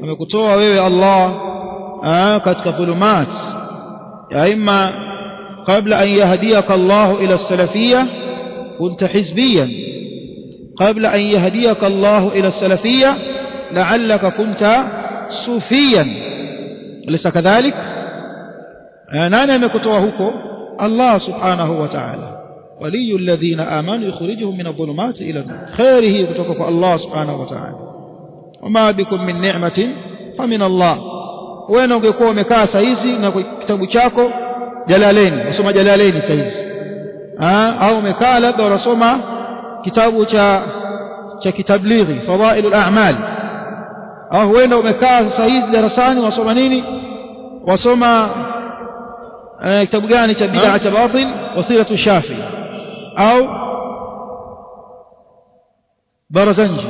amekutoa wewe Allah katika dhulumat ya imma qabla an yahdiyaka Allah ila salafiyya kunta hizbiyan qabla an yahdiyaka Allah ila salafiyya la'allaka kunta sufiyan laysa kadhalik nani amekutoa huko Allah subhanahu wa ta'ala ولي الذين آمنوا يخرجهم من الظلمات إلى النور خيره kutoka الله سبحانه وتعالى وما بكم من نعمة فمن الله wewe ungekuwa umekaa saizi na kitabu chako Jalalaini unasoma Jalalaini saizi au umekaa labda unasoma kitabu cha kitablighi fadailul a'mal au wewe umekaa saizi darasani unasoma nini wasoma kitabu gani cha bid'a cha batil wasilatu shafi au Barazanji